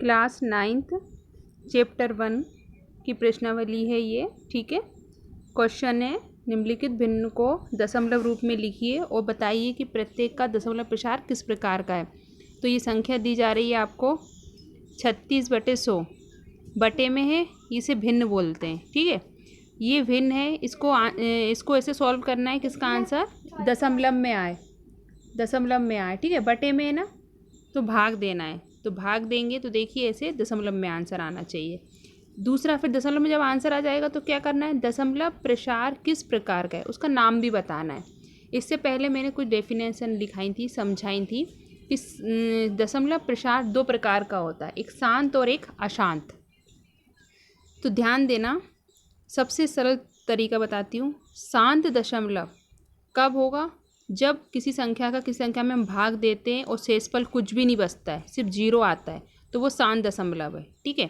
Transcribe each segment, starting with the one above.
Class 9th chapter 1 की प्रश्नावली है ये। ठीक है, क्वेश्चन है निम्नलिखित भिन्न को दशमलव रूप में लिखिए और बताइए कि प्रत्येक का दशमलव प्रसार किस प्रकार का है। तो ये संख्या दी जा रही है आपको 36/100 बटे में है, इसे भिन्न बोलते हैं। ठीक है, ये भिन्न है, इसको ऐसे सॉल्व करना है, किसका आंसर दशमलव में आए, दशमलव में आए। ठीक है, बटे में है ना, तो भाग देना है, तो भाग देंगे तो देखिए ऐसे दशमलव में आंसर आना चाहिए। दूसरा, फिर दशमलव में जब आंसर आ जाएगा तो क्या करना है, दशमलव प्रसार किस प्रकार का है उसका नाम भी बताना है। इससे पहले मैंने कुछ डेफिनेशन लिखाई थी, समझाई थी कि दशमलव प्रसार दो प्रकार का होता है, एक शांत और एक अशांत। तो ध्यान देना, सबसे सरल तरीका बताती हूँ। शांत दशमलव कब होगा, जब किसी संख्या का किसी संख्या में हम भाग देते हैं और शेषफल कुछ भी नहीं बचता है, सिर्फ 0 आता है, तो वो शांत दशमलव है। ठीक है,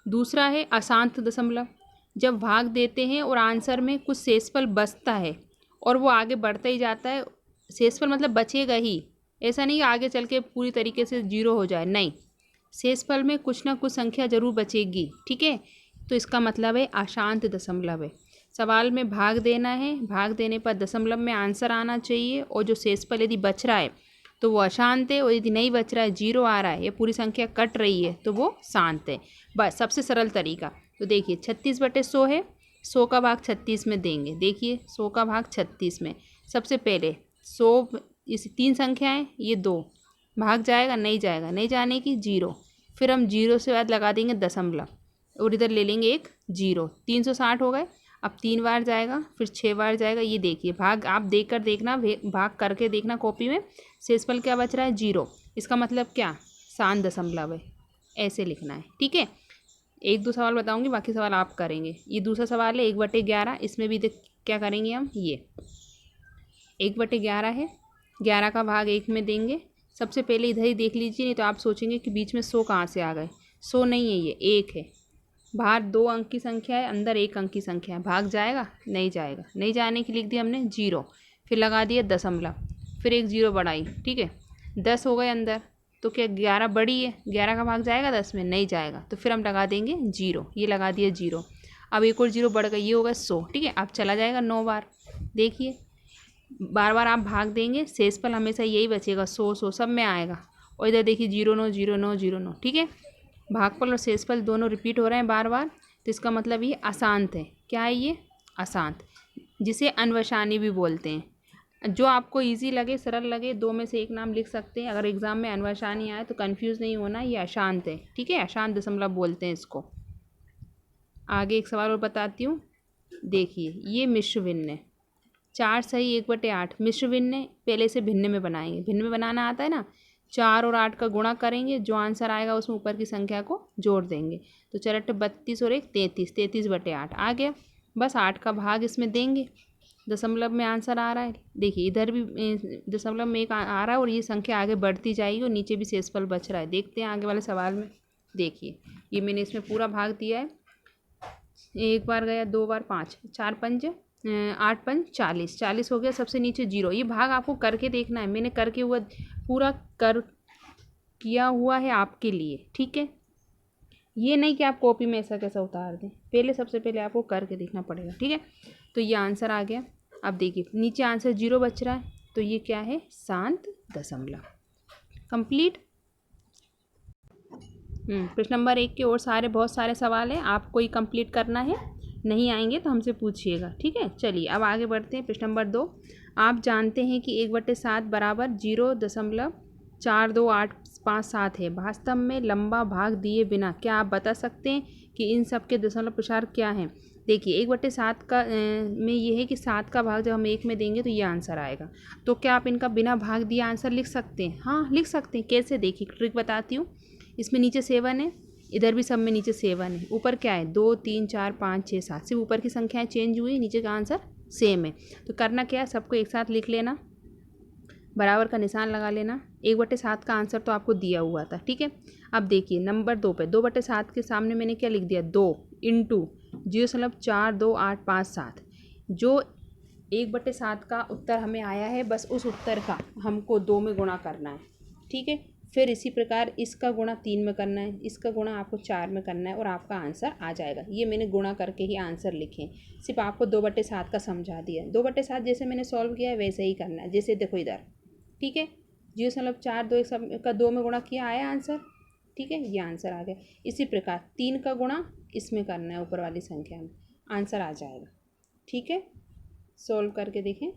दूसरा है अशांत दशमलव, जब भाग देते हैं और आंसर में कुछ शेषफल बचता है और वो आगे बढ़ता ही जाता है। शेषफल मतलब बचेगा ही, ऐसा नहीं कि आगे चल के पूरी तरीके से 0 हो जाए, नहीं, शेषफल में कुछ ना कुछ संख्या जरूर बचेगी। ठीक है, तो इसका मतलब है अशांत दशमलव है। सवाल में भाग देना है, भाग देने पर दशमलव में आंसर आना चाहिए और जो शेषफल यदि बच रहा है तो वो अशांत है, और यदि नहीं बच रहा है, 0 आ रहा है या पूरी संख्या कट रही है, तो वो शांत है। बस सबसे सरल तरीका। तो देखिए 36/100 है, 100 का भाग 36 में देंगे। देखिए 100 का भाग 36 में, सबसे पहले 100, इस 3 संख्याएँ, ये 2 भाग जाएगा, नहीं जाएगा, नहीं जाने की 0, फिर हम 0 से बाद लगा देंगे दशमलव और इधर ले लेंगे एक 0, 360 हो गए। अब 3 बार जाएगा, फिर 6 बार जाएगा। ये देखिए भाग आप देखकर देखना, भाग करके देखना कॉपी में, शेषफल क्या बच रहा है, 0। इसका मतलब क्या, शांत दशमलव है, ऐसे लिखना है। ठीक है, 1-2 सवाल बताऊंगी, बाकी सवाल आप करेंगे। ये दूसरा सवाल है 1/11, इसमें भी क्या करेंगे हम, ये 1/11 है, 11 का भाग 1 में देंगे। सबसे पहले इधर ही देख लीजिए, नहीं तो आप सोचेंगे कि बीच में 100 कहाँ से आ गए। 100 नहीं है, ये 1 है। बाहर 2 अंक की संख्या है, अंदर 1 अंक की संख्या है, भाग जाएगा, नहीं जाएगा, नहीं जाने की लिख दिया हमने 0, फिर लगा दिया दशमलव, फिर एक 0 बढ़ाई। ठीक है, 10 हो गए अंदर, तो क्या 11 बड़ी है, 11 का भाग जाएगा 10 में, नहीं जाएगा, तो फिर हम लगा देंगे 0, ये लगा दिया 0। अब एक और 0 बढ़ गया, ये होगा 100। ठीक है, अब चला जाएगा 9 बार। देखिए बार बार आप भाग देंगे, शेषफल हमेशा यही बचेगा, 100 सब में आएगा। और इधर देखिए 0 9 0 9 0 9। ठीक है, भागफल और शेषफल दोनों रिपीट हो रहे हैं बार बार, तो इसका मतलब ये अशांत है। क्या है ये, अशांत, जिसे अन्वसानी भी बोलते हैं। जो आपको इजी लगे, सरल लगे, 2 में से एक नाम लिख सकते हैं। अगर एग्जाम में अन्वसानी आए तो कंफ्यूज नहीं होना, ये अशांत है। ठीक है, अशांत दशमलव बोलते हैं इसको। आगे एक सवाल और बताती हूँ। देखिए ये मिश्र भिन्न है, 4 सही 1/8 मिश्र भिन्न है। पहले से भिन्न में बनाएंगे, भिन्न में बनाना आता है ना, 4 और 8 का गुणा करेंगे, जो आंसर आएगा उसमें ऊपर की संख्या को जोड़ देंगे। तो 4 32 और 1 33, 33/8 आ गया। बस 8 का भाग इसमें देंगे, दशमलव में आंसर आ रहा है। देखिए इधर भी दशमलव में एक आ रहा है और ये संख्या आगे बढ़ती जाएगी और नीचे भी शेषफल बच रहा है। देखते हैं आगे वाले सवाल में। देखिए ये मैंने इसमें पूरा भाग दिया है, 1 बार गया, 2 बार, 5, 4 पंज 8 पंज 40, 40 हो गया, सबसे नीचे 0। ये भाग आपको करके देखना है, मैंने करके हुआ पूरा किया हुआ है आपके लिए। ठीक है, ये नहीं कि आप कॉपी में ऐसा कैसा उतार दें, पहले सबसे पहले आपको करके देखना पड़ेगा। ठीक है, तो ये आंसर आ गया। अब देखिए नीचे आंसर 0 बच रहा है, तो ये क्या है, शांत दशमलव। कंप्लीट। प्रश्न नंबर 1 के और बहुत सारे सवाल हैं, आपको ही कंप्लीट करना है, नहीं आएंगे तो हमसे पूछिएगा। ठीक है, चलिए अब आगे बढ़ते हैं। प्रश्न नंबर 2, आप जानते हैं कि 1/7 बराबर 0.4285 है। वास्तव में लंबा भाग दिए बिना क्या आप बता सकते हैं कि इन सब के दशमलव प्रसार क्या हैं। देखिए 1/7 का में ये है कि 7 का भाग जब हम 1 में देंगे तो ये आंसर आएगा। तो क्या आप इनका बिना भाग दिए आंसर लिख सकते हैं? हाँ लिख सकते हैं। कैसे, देखिए ट्रिक बताती हूँ। इसमें नीचे 7 है, इधर भी सब में नीचे 7 है, ऊपर क्या है 2 3 4 5 6 7, सिर्फ ऊपर की संख्याएं चेंज हुई, नीचे का आंसर सेम है। तो करना क्या है, सबको एक साथ लिख लेना, बराबर का निशान लगा लेना। 1/7 का आंसर तो आपको दिया हुआ था। ठीक है, अब देखिए नंबर 2 पे 2/7 के सामने मैंने क्या लिख दिया, 2 इंटू 0.4285। जो 1/7 का उत्तर हमें आया है, बस उस उत्तर का हमको 2 में गुणा करना है। ठीक है, फिर इसी प्रकार इसका गुणा 3 में करना है, इसका गुणा आपको 4 में करना है और आपका आंसर आ जाएगा। ये मैंने गुणा करके ही आंसर लिखे, सिर्फ आपको 2/7 का समझा दिया। 2/7 जैसे मैंने सॉल्व किया है वैसे ही करना है, जैसे देखो इधर, ठीक है। 0.4 2 का 2 में गुणा किया, आया आंसर, ठीक है, ये आंसर आ गया। इसी प्रकार 3 का गुणा इसमें करना है, ऊपर वाली संख्या में, आंसर आ जाएगा, ठीक है। सॉल्व करके देखें।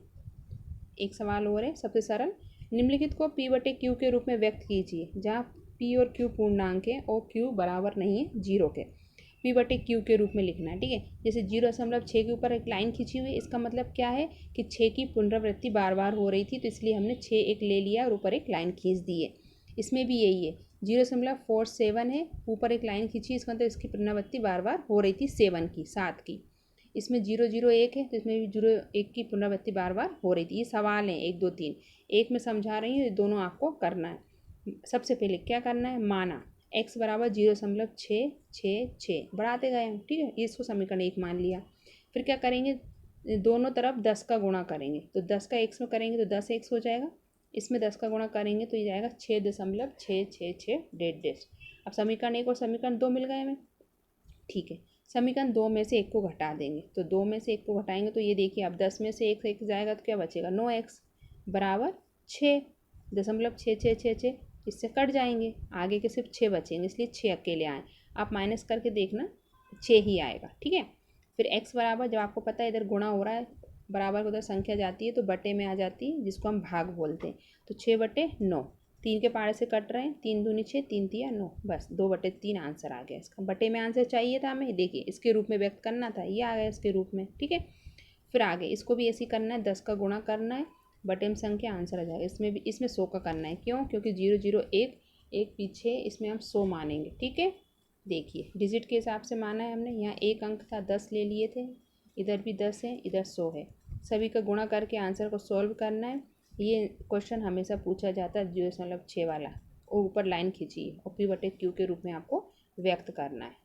एक सवाल और है, सबसे सरल। निम्नलिखित को P/Q के रूप में व्यक्त कीजिए, जहाँ P और Q पूर्णांक है और Q बराबर नहीं है 0 के। P/Q के रूप में लिखना है, ठीक है। जैसे 0.6 के ऊपर एक लाइन खींची हुई है, इसका मतलब क्या है कि 6 की पुनरावृत्ति बार बार हो रही थी, तो इसलिए हमने 6 एक ले लिया और ऊपर एक लाइन खींच दी है। इसमें भी यही है, 0.47 है, ऊपर एक लाइन खींची, इसका मतलब इसकी पुनरावृत्ति बार बार हो रही थी 7 की। इसमें 0.01 है, तो इसमें भी 0.1 की पुनरावृत्ति बार बार हो रही थी। ये सवाल है 1 2 3, एक में समझा रही हूँ, दोनों आपको करना है। सबसे पहले क्या करना है, माना x बराबर 0.666 बढ़ाते गए हम, ठीक है। इसको समीकरण 1 मान लिया। फिर क्या करेंगे, दोनों तरफ 10 का गुणा करेंगे, तो 10 का x में करेंगे तो 10x हो जाएगा। इसमें 10 का गुणा करेंगे तो ये जाएगा 6.666 अब समीकरण 1 और समीकरण 2 मिल गए हमें, ठीक है। समीकरण 2 में से 1 को घटा देंगे, तो 2 में से 1 को घटाएंगे तो ये देखिए, अब 10 में से 1 जाएगा तो क्या बचेगा, 9x बराबर 6.666, इससे कट जाएंगे, आगे के सिर्फ 6 बचेंगे, इसलिए 6 अकेले आए। आप माइनस करके देखना, 6 ही आएगा, ठीक है। फिर x बराबर, जब आपको पता है इधर गुणा हो रहा है, बराबर को उधर संख्या जाती है तो बटे में आ जाती है, जिसको हम भाग बोलते हैं, तो 6/9, 3 के पारे से कट रहे हैं, 3 दूनी 6, 3 तिया 9, बस 2/3 आंसर आ गया इसका। बटे में आंसर चाहिए था हमें, देखिए इसके रूप में व्यक्त करना था, ये आ गया इसके रूप में, ठीक है। फिर आगे इसको भी ऐसे ही करना है, 10 का गुणा करना है, बटे में संख्या, आंसर आ जाएगा। इसमें भी, इसमें 100 का करना है, क्यों, क्योंकि 0.01 एक पीछे, इसमें हम 100 मानेंगे, ठीक है। देखिए डिजिट के हिसाब से माना है हमने, यहाँ एक अंक था, 10 ले लिए थे, इधर भी 10 है, इधर 100 है, सभी का गुणा करके आंसर को सॉल्व करना है। ये क्वेश्चन हमेशा पूछा जाता है 0.6 वाला, और ऊपर लाइन खींची और P/Q के रूप में आपको व्यक्त करना है।